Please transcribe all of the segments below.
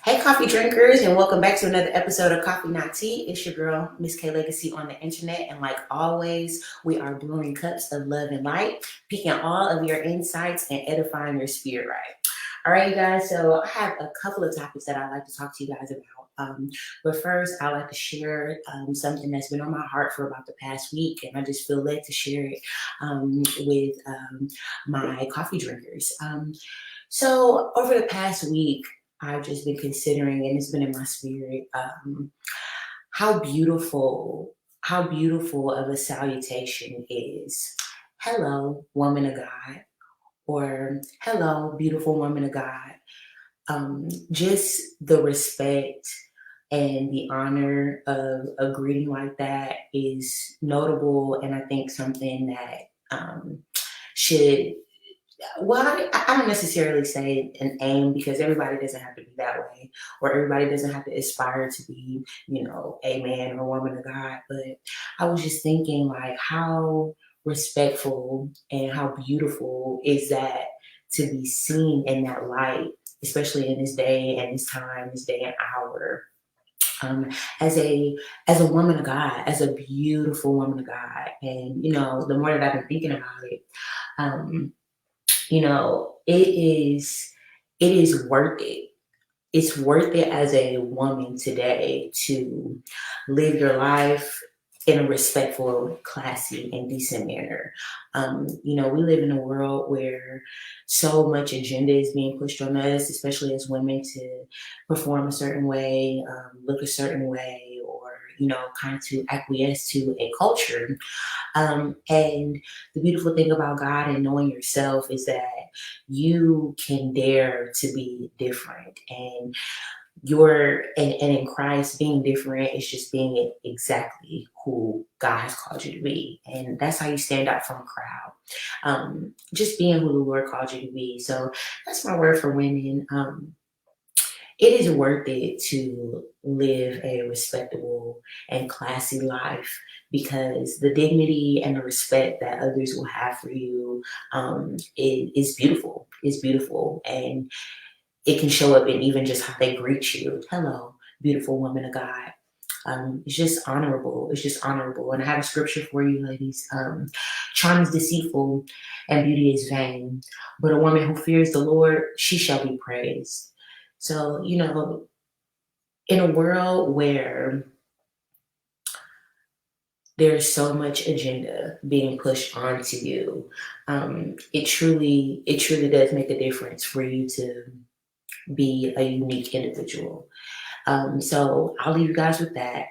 Hey, coffee drinkers, and welcome back to another episode of Coffee Not Tea. It's your girl, Miss K Legacy, on the internet. And like always, we are brewing cups of love and light, picking all of your insights and edifying your spirit right. All right, you guys. So I have a couple of topics that I'd like to talk to you guys about. But first, I'd like to share something that's been on my heart for about the past week, and I just feel led to share it with my coffee drinkers. So over the past week, I've just been considering, and it's been in my spirit, how beautiful of a salutation is. Hello, woman of God, or hello, beautiful woman of God. Just the respect and the honor of a greeting like that is notable, and I think something that should well, I don't necessarily say an aim because everybody doesn't have to be that way, or everybody doesn't have to aspire to be, a man or woman of God. But I was just thinking, like, how respectful and how beautiful is that to be seen in that light, especially in this day and this time, this day and hour. Um, as a woman of God, as a beautiful woman of God, and the more that I've been thinking about it, um, it is worth it. It's worth it as a woman today to live your life in a respectful, classy, and decent manner. We live in a world where so much agenda is being pushed on us, especially as women, to perform a certain way, look a certain way, or kind of to acquiesce to a culture. And the beautiful thing about God and knowing yourself is that you can dare to be different. And and in Christ, being different is just being exactly who God has called you to be. And that's how you stand out from a crowd. Just being who the Lord called you to be. So that's my word for women. It is worth it to live a respectable and classy life because the dignity and the respect that others will have for you is beautiful. It's beautiful. And it can show up in even just how they greet you. Hello, beautiful woman of God. It's just honorable. It's just honorable. And I have a scripture for you, ladies. Charm is deceitful and beauty is vain, but a woman who fears the Lord, she shall be praised. So, in a world where there's so much agenda being pushed onto you, it truly does make a difference for you to be a unique individual. So I'll leave you guys with that.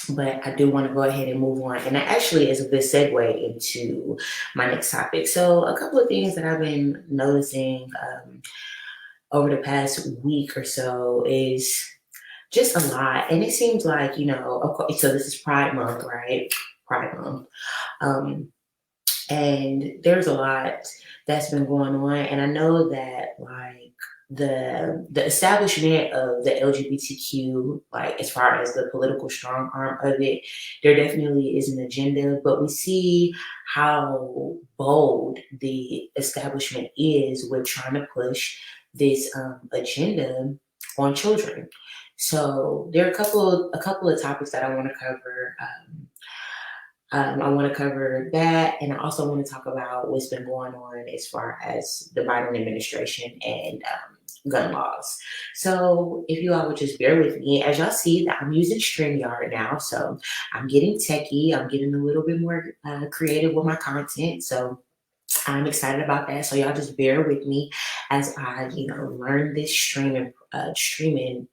But I do want to go ahead and move on. And that actually is a good segue into my next topic. So a couple of things that I've been noticing over the past week or so is just a lot. And it seems like, of course, so this is Pride Month, right? Pride Month. And there's a lot that's been going on. And I know that like the establishment of the LGBTQ, like as far as the political strong arm of it, there definitely is an agenda, but we see how bold the establishment is with trying to push this agenda on children. So there are a couple of topics that I want to cover. I want to cover that, and I also want to talk about what's been going on as far as the Biden administration and gun laws. So, if you all would just bear with me, as y'all see, that I'm using StreamYard now, so I'm getting techie. I'm getting a little bit more creative with my content. So, I'm excited about that. So y'all just bear with me as I, learn this streaming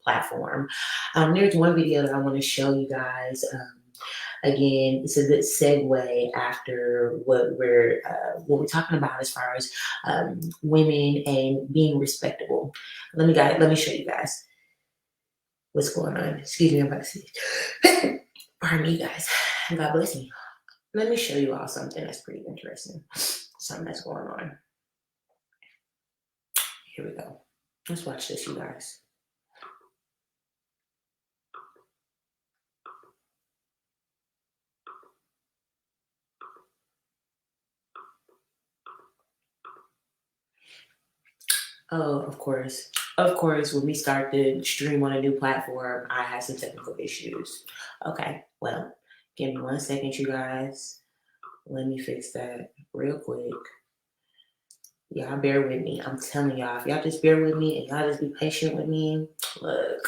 platform. There's one video that I want to show you guys. Again, it's a good segue after what we're talking about as far as women and being respectable. Let me show you guys what's going on. Excuse me, I'm about to see. Pardon me, guys. God bless me. Let me show you all something that's pretty interesting. Something that's going on. Here we go. Let's watch this, you guys. Oh, of course. Of course, when we start to stream on a new platform, I had some technical issues. Okay, well, give me 1 second, you guys. Let me fix that real quick. Y'all bear with me. I'm telling y'all, if y'all just bear with me and y'all just be patient with me, look,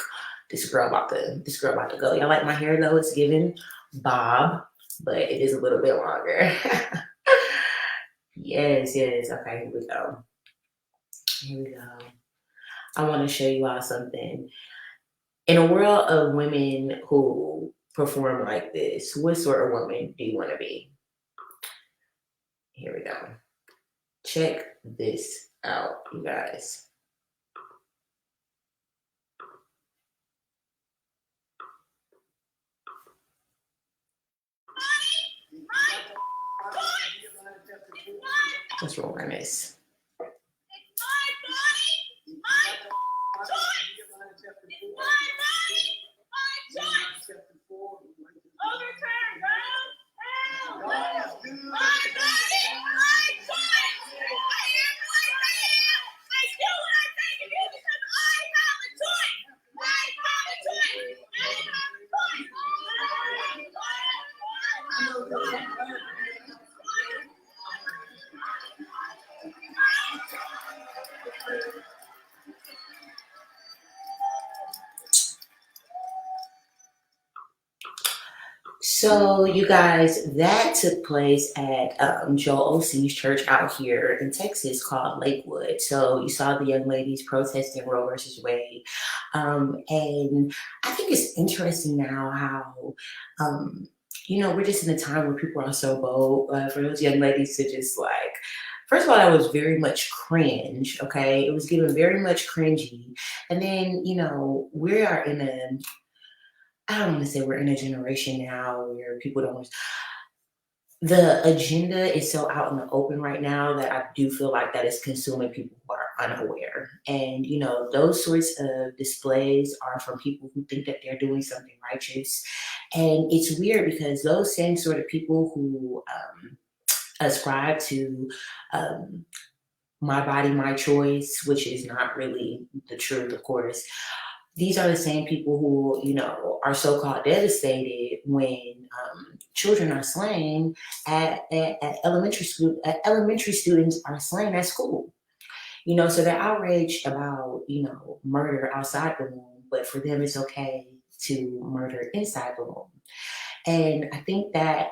this girl about to go. Y'all like my hair though? It's giving bob, but it is a little bit longer. Yes, yes. Okay, here we go. Here we go. I want to show you all something. In a world of women who perform like this, what sort of woman do you want to be? Here we go. Check this out, you guys. Let's roll on this. So, you guys, that took place at Joel Oseen's church out here in Texas called Lakewood. So, you saw the young ladies protesting Roe versus Wade. And I think it's interesting now how, we're just in a time where people are so bold for those young ladies to just like, first of all, that was very much cringe, okay? It was given very much cringy. And then, we are in a I don't want to say we're in a generation now where people don't. The agenda is so out in the open right now that I do feel like that is consuming people who are unaware. And, those sorts of displays are from people who think that they're doing something righteous. And it's weird because those same sort of people who ascribe to um, my body, my choice, which is not really the truth, of course, these are the same people who, are so-called devastated when children are slain at elementary school. Elementary students are slain at school. So they're outraged about, murder outside the womb, but for them it's okay to murder inside the womb. And I think that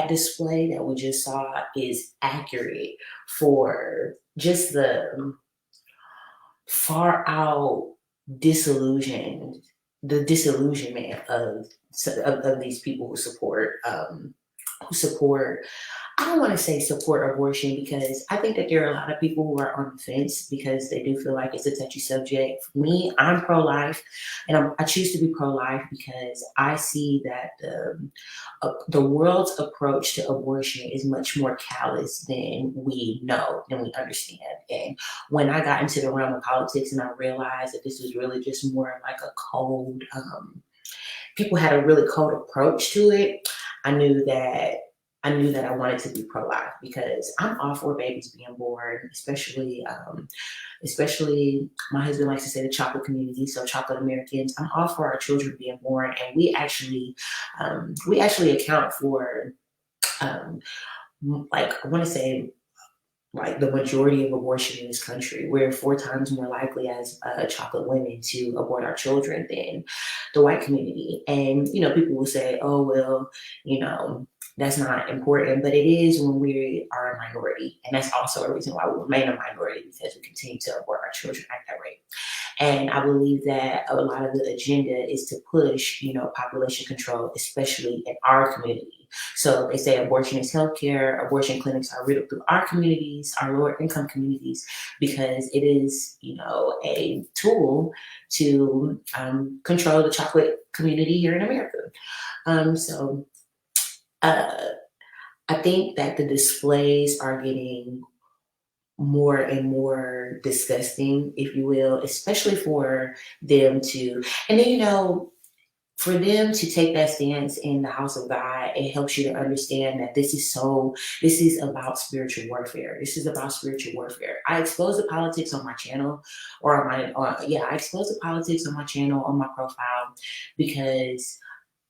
display that we just saw is accurate for just the far out disillusioned the disillusionment of these people who support I don't want to say support abortion because I think that there are a lot of people who are on the fence because they do feel like it's a touchy subject. For me, I'm pro-life, and I choose to be pro-life because I see that the world's approach to abortion is much more callous than we know, than we understand. And when I got into the realm of politics and I realized that this was really just more like a cold, people had a really cold approach to it. I knew that I wanted to be pro-life because I'm all for babies being born, especially my husband likes to say the chocolate community, so chocolate Americans. I'm all for our children being born, and we actually account for um, like I want to say like the majority of abortion in this country. We're 4 times more likely as chocolate women to abort our children than the white community. And, people will say, oh, well, that's not important, but it is when we are a minority. And that's also a reason why we remain a minority because we continue to abort our children at that rate. And I believe that a lot of the agenda is to push, population control, especially in our community. So they say abortion is healthcare. Abortion clinics are riddled through our communities, our lower income communities, because it is, a tool to control the chocolate community here in America. So uh, I think that the displays are getting more and more disgusting, if you will, especially for them to, and then, for them to take that stance in the house of God, it helps you to understand that this is about spiritual warfare. This is about spiritual warfare. I expose the politics on my channel I expose the politics on my channel, on my profile, because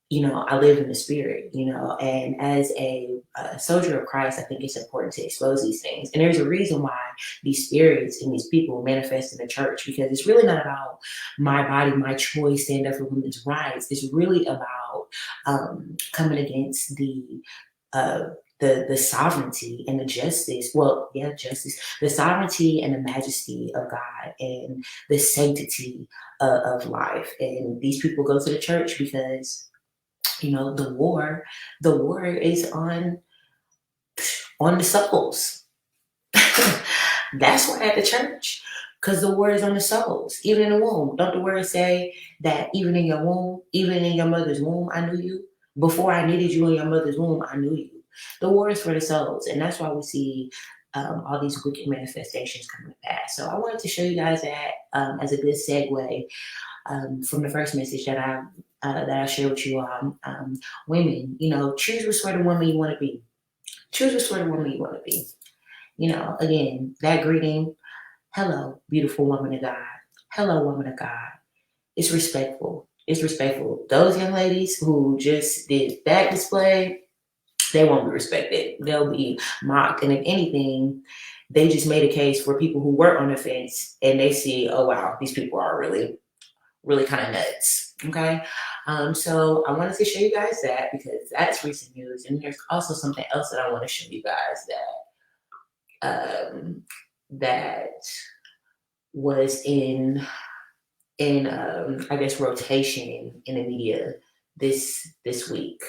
I live in the spirit, and as a soldier of Christ, I think it's important to expose these things. And there's a reason why these spirits and these people manifest in the church, because it's really not about my body, my choice, stand up for women's rights. It's really about coming against uh, the sovereignty and the justice. Well, yeah, justice, the sovereignty and the majesty of God and the sanctity of life. And these people go to the church because the war is on the souls. That's why at the church, because the war is on the souls, even in the womb. Don't the word say that even in your womb, even in your mother's womb, I knew you? Before I needed you in your mother's womb, I knew you. The war is for the souls, and that's why we see all these wicked manifestations coming to pass. So I wanted to show you guys that as a good segue from the first message that I shared with you all. Women, choose what sort of woman you want to be. Choose what sort of woman you want to be. Again, that greeting, hello, beautiful woman of God. Hello, woman of God. It's respectful. It's respectful. Those young ladies who just did that display, they won't be respected. They'll be mocked. And if anything, they just made a case for people who were on the fence and they see, oh, wow, these people are really, really kind of nuts. Okay. So I wanted to show you guys that because that's recent news. And there's also something else that I want to show you guys that was in I guess rotation in the media this week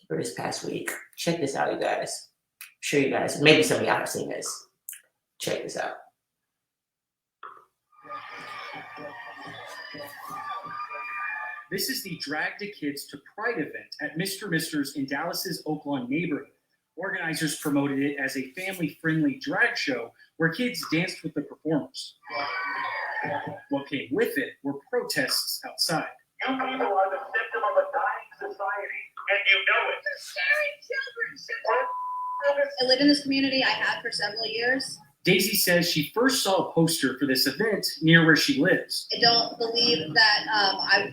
or this past week. Check this out, you guys. I'm sure you guys, maybe some of y'all have seen this. Check this out. This is the Drag the Kids to Pride event at Mr. Mister's in Dallas's Oaklawn neighborhood. Organizers promoted it as a family-friendly drag show where kids danced with the performers. What came with it were protests outside. You people are the symptom of a dying society, and you know it. They're scaring children. I live in this community. I have for several years. Daisy says she first saw a poster for this event near where she lives. I don't believe that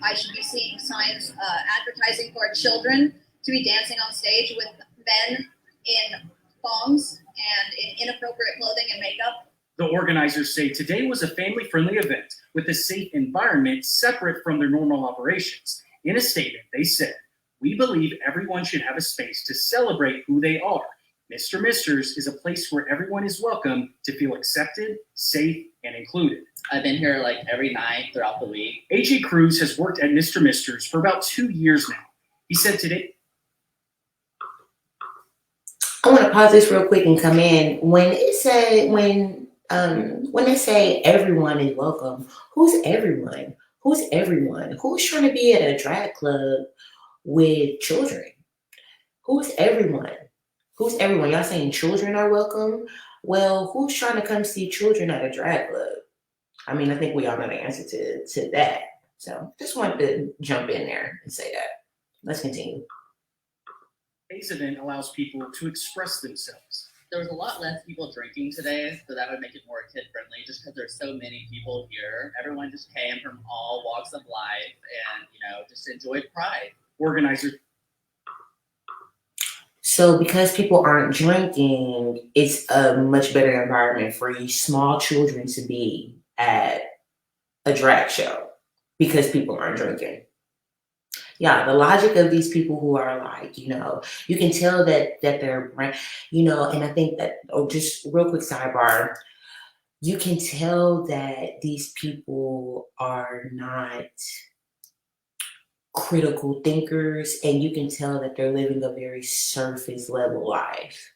I should be seeing signs advertising for children to be dancing on stage with men in thongs and in inappropriate clothing and makeup. The organizers say today was a family-friendly event with a safe environment separate from their normal operations. In a statement, they said, "We believe everyone should have a space to celebrate who they are. Mr. Mister's is a place where everyone is welcome to feel accepted, safe, and included." I've been here like every night throughout the week. AJ Cruz has worked at Mr. Mister's for about 2 years now. He said today, I want to pause this real quick and come in. When they say everyone is welcome, who's everyone? Who's everyone? Who's trying to be at a drag club with children? Who's everyone? Who's everyone? Y'all saying children are welcome? Well, who's trying to come see children at a drag club? I mean, I think we all know the answer to that. So just wanted to jump in there and say that. Let's continue. today's event allows people to express themselves. There was a lot less people drinking today, so that would make it more kid-friendly just because there's so many people here. Everyone just came from all walks of life and, just enjoyed Pride. Organizers. So because people aren't drinking, it's a much better environment for you small children to be at a drag show because people aren't drinking. Yeah, the logic of these people who are like, you can tell that they're, and I think that, just real quick sidebar, you can tell that these people are not critical thinkers, and you can tell that they're living a very surface level life.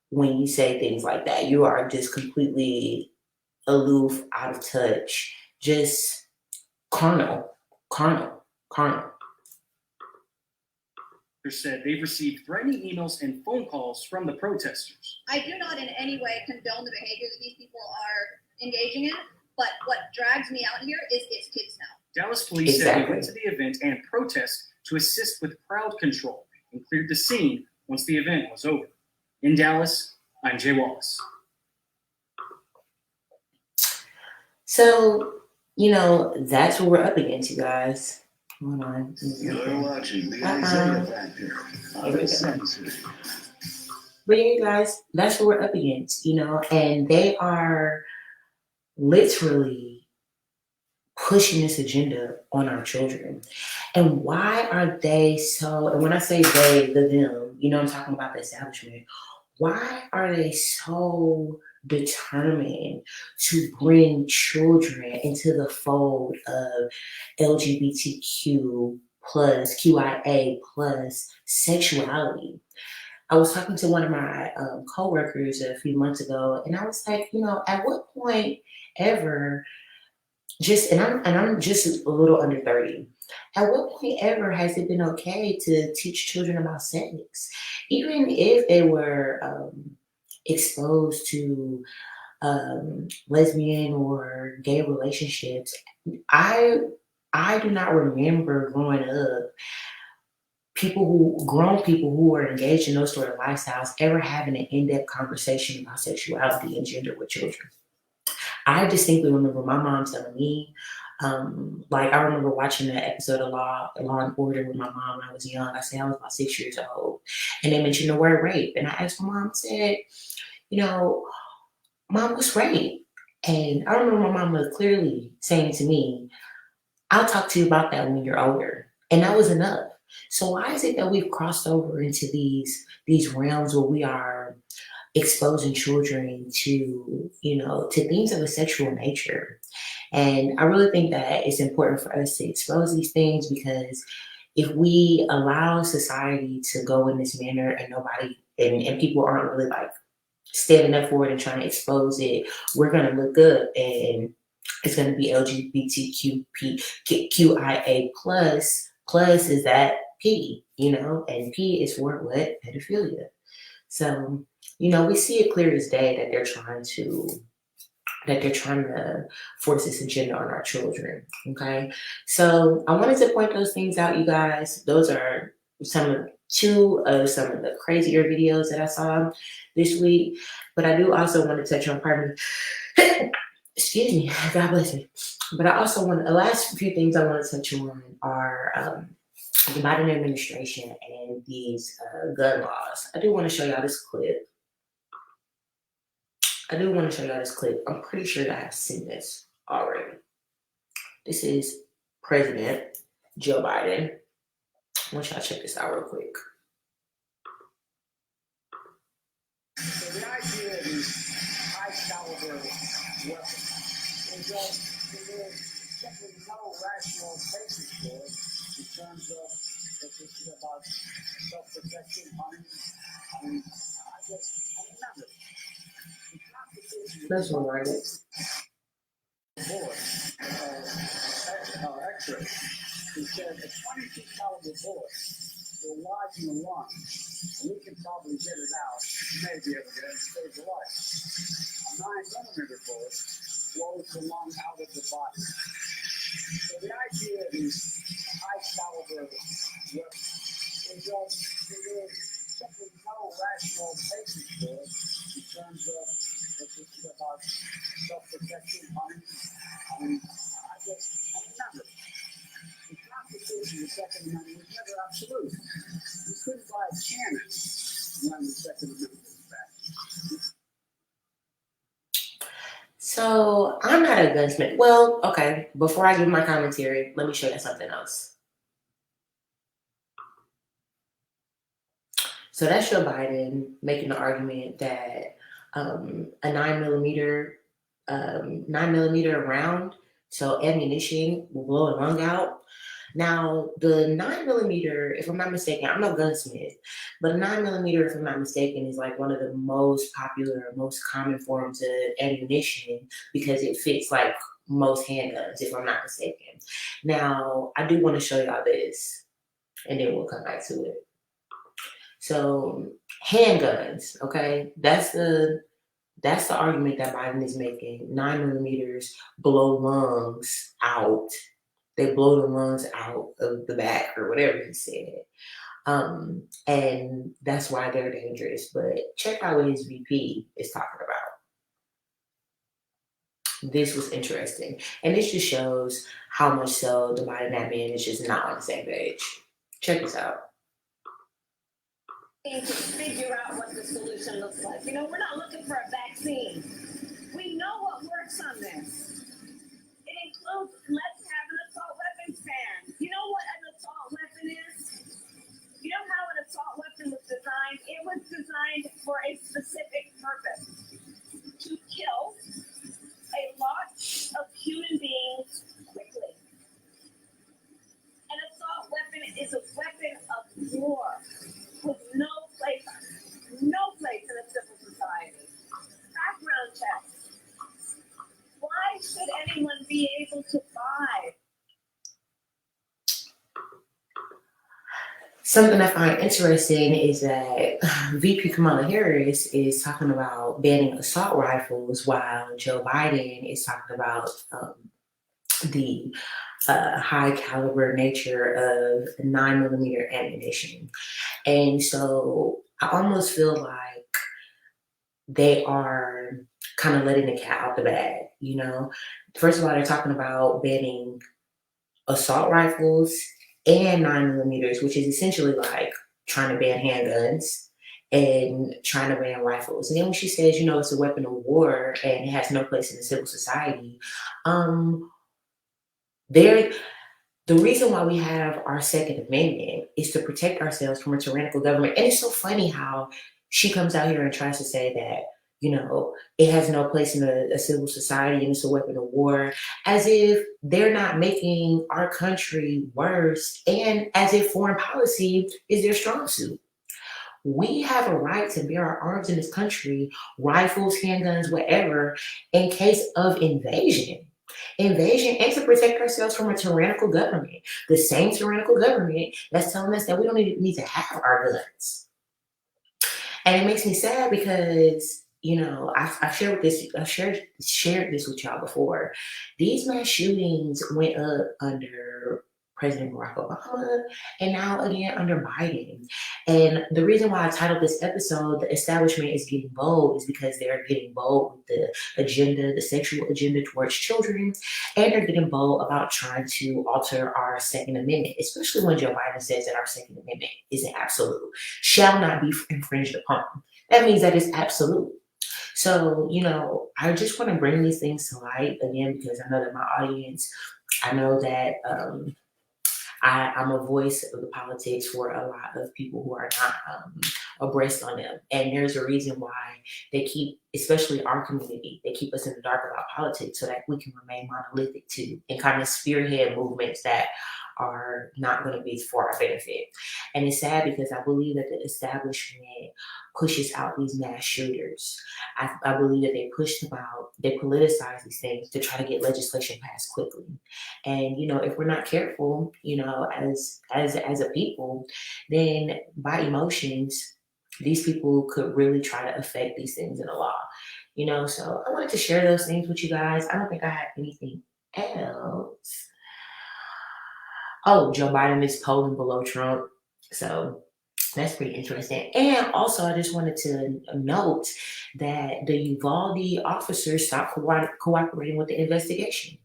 When you say things like that, you are just completely aloof, out of touch, just carnal. Said they've received threatening emails and phone calls from the protesters. I do not in any way condone the behavior that these people are engaging in, but what drags me out here is it's kids now. Dallas police said they went to the event and protest to assist with crowd control and cleared the scene once the event was over. In Dallas, I'm Jay Wallace. So, that's what we're up against, you guys. Hold on. You're watching the Isaiah Factor on Uncensored. But yeah, you guys, that's what we're up against, and they are literally pushing this agenda on our children. And why are they so, and when I say they, them, I'm talking about the establishment, why are they so determined to bring children into the fold of LGBTQ plus, QIA plus sexuality? I was talking to one of my coworkers a few months ago, and I was like, at what point ever, and I'm just a little under 30. At what point ever has it been okay to teach children about sex, even if they were exposed to lesbian or gay relationships? I do not remember growing up grown people who were engaged in those sort of lifestyles ever having an in-depth conversation about sexuality and gender with children. I distinctly remember my mom telling me, I remember watching that episode of Law and Order with my mom when I was young. I say I was about 6 years old, and they mentioned the word rape. And I asked my mom, said, Mom, what's rape? And I remember my mama clearly saying to me, I'll talk to you about that when you're older. And that was enough. So why is it that we've crossed over into these realms where we are exposing children to, to things of a sexual nature? And I really think that it's important for us to expose these things, because if we allow society to go in this manner and nobody and people aren't really standing up for it and trying to expose it, we're going to look up and it's going to be LGBTQIA plus is that P, and P is for what? Pedophilia. So, we see it clear as day that they're trying to force this agenda on our children. Okay. So I wanted to point those things out, you guys. Those are two of some of the crazier videos that I saw this week. But I do also want to touch on excuse me, God bless me. But I also the last few things I want to touch on are the Biden administration and these gun laws. I do want to show y'all this clip. I'm pretty sure that I've seen this already. This is President Joe Biden. I want y'all to check this out real quick. So the idea of these high-caliber weapons is that there is simply no rational basis for it in terms of if it's about self-protection, hunting. Remember, the Constitution That's one right. bullet, X-ray, who said a 22 caliber bullet will lodge in the lung, and we can probably get it out, maybe able to get it and save the life. A 9mm bullet blows the lung out of the body. So the idea of these high caliber weapons is that there is simply no rational basis for it in terms of if it's about self-protection, hunting. Remember, the Constitution, the Second Amendment, was never absolute. You couldn't buy a cannon when the Second Amendment was passed. So I'm not a gunsmith. Well, okay, before I give my commentary, let me show you something else. So that's Joe Biden making the argument that a 9mm round, so ammunition, will blow a lung out. Now, the 9mm, if I'm not mistaken, I'm no gunsmith, but a 9mm, if I'm not mistaken, is like one of the most popular, most common forms of ammunition because it fits like most handguns, if I'm not mistaken. Now, I do want to show y'all this, and then we'll come back to it. So, handguns, okay, that's the argument that Biden is making. 9mm blow lungs out. They blow the lungs out of the back or whatever he said. And that's why they're dangerous. But check out what his VP is talking about. This was interesting. And this just shows how much so the Biden admin is just not on the same page. Check this out. To figure out what the solution looks like. You know, we're not looking for a vaccine. We know what works on this. It includes let's have an assault weapons ban. You know what an assault weapon is? You know how an assault weapon was designed? It was designed for a specific purpose. To kill a lot of human beings quickly. An assault weapon is a weapon of war with no place in a civil society. Background checks. Why should anyone be able to buy? Something I find interesting is that VP Kamala Harris is talking about banning assault rifles while Joe Biden is talking about the high caliber nature of 9mm ammunition. And so I almost feel like they are kind of letting the cat out the bag, you know? First of all, they're talking about banning assault rifles and 9mm, which is essentially like trying to ban handguns and trying to ban rifles. And then when she says, you know, it's a weapon of war and it has no place in the civil society, the reason why we have our Second Amendment is to protect ourselves from a tyrannical government. And it's so funny how she comes out here and tries to say that, you know, it has no place in a civil society and it's a weapon of war, as if they're not making our country worse and as if foreign policy is their strong suit. We have a right to bear our arms in this country, rifles, handguns, whatever, in case of invasion, and to protect ourselves from a tyrannical government, the same tyrannical government that's telling us that we don't need to have our guns. And it makes me sad because, you know, I've shared this with y'all before. These mass shootings went up under President Barack Obama and now again under Biden. And the reason why I titled this episode, "The Establishment is Getting Bold," is because they're getting bold with the agenda, the sexual agenda towards children, and they're getting bold about trying to alter our Second Amendment, especially when Joe Biden says that our Second Amendment isn't absolute, shall not be infringed upon. That means that it's absolute. So, you know, I just want to bring these things to light again because I know that my audience, I know that I'm a voice of the politics for a lot of people who are not abreast on them. And there's a reason why they keep, especially our community, they keep us in the dark about politics so that we can remain monolithic too and kind of spearhead movements that are not going to be for our benefit. And it's sad because I believe that the establishment pushes out these mass shooters. I believe that they push them out, they politicize these things to try to get legislation passed quickly. And, you know, if we're not careful, you know, as a people, then by emotions, these people could really try to affect these things in the law. You know, so I wanted to share those things with you guys. I don't think I have anything else. Oh, Joe Biden is polling below Trump. So that's pretty interesting. And also, I just wanted to note that the Uvalde officers stopped cooperating with the investigation.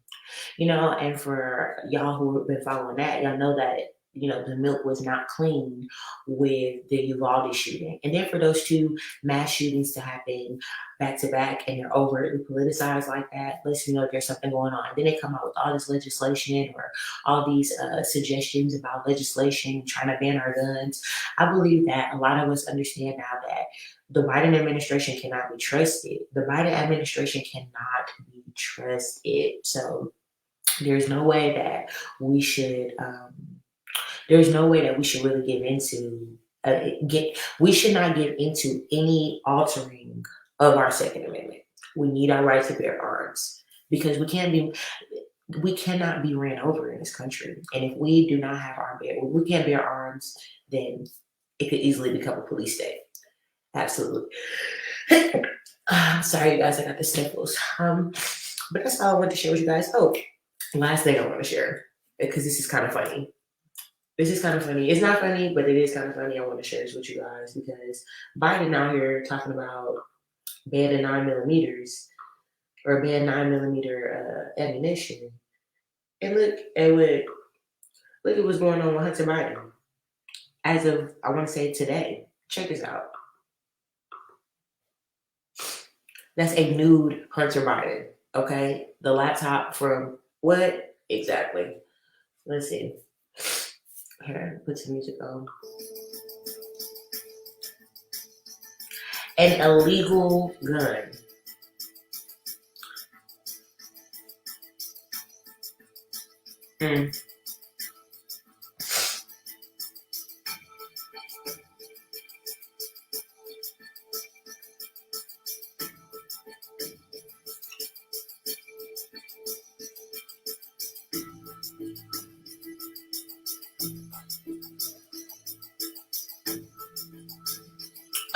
You know, and for y'all who have been following that, y'all know that, you know, the milk was not clean with the Uvalde shooting. And then for those two mass shootings to happen back to back and they're overtly politicized like that, lets me know there's something going on. And then they come out with all this legislation or all these suggestions about legislation trying to ban our guns. I believe that a lot of us understand now that the Biden administration cannot be trusted. The Biden administration cannot be trusted. So there's no way that we should really give into we should not give into any altering of our Second Amendment. We need our right to bear arms because we cannot be ran over in this country. And if we do not have we can't bear arms, then it could easily become a police state. Absolutely. Sorry, you guys, I got the sniffles. But that's all I wanted to share with you guys. Oh, last thing I want to share. because this is kind of funny. This is kind of funny. It's not funny, but it is kind of funny. I want to share this with you guys because Biden out here talking about banning 9mm or ban 9mm ammunition. And look at what's going on with Hunter Biden. As of, I want to say today. Check this out. That's a nude Hunter Biden, okay? The laptop from what? Exactly. Let's see. Here, put some music on. An illegal gun.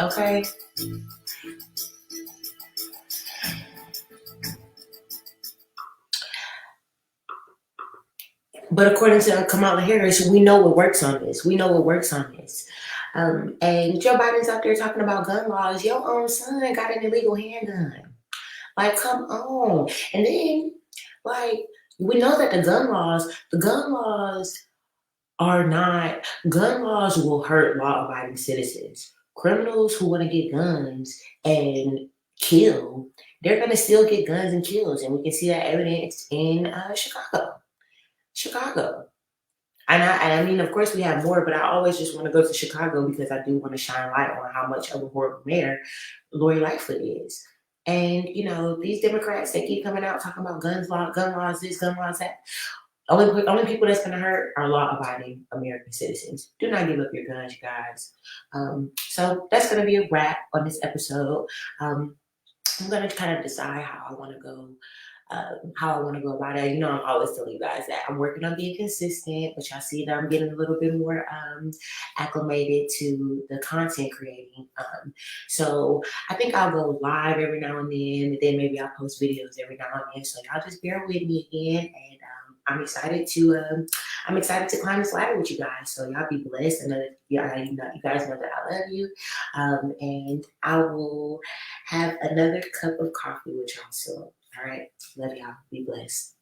Okay. But according to Kamala Harris, we know what works on this. And Joe Biden's out there talking about gun laws. Your own son got an illegal handgun. Like, come on. And then, like, we know that gun laws will hurt law-abiding citizens. Criminals who want to get guns and kill, they're going to still get guns and kills. And we can see that evidence in Chicago. And I mean, of course, we have more, but I always just want to go to Chicago because I do want to shine light on how much of a horrible mayor Lori Lightfoot is. And, you know, these Democrats, they keep coming out talking about gun laws this, gun laws that. Only people that's going to hurt are law-abiding American citizens. Do not give up your guns, you guys. So that's going to be a wrap on this episode. I'm going to kind of decide how I want to go about it. You know, I'm always telling you guys that I'm working on being consistent, but y'all see that I'm getting a little bit more acclimated to the content creating. So I think I'll go live every now and then maybe I'll post videos every now and then. So y'all just bear with me again, and I'm excited to climb this ladder with you guys. So y'all be blessed, and you guys know that I love you. And I will have another cup of coffee with y'all soon. All right. Love y'all. Be blessed.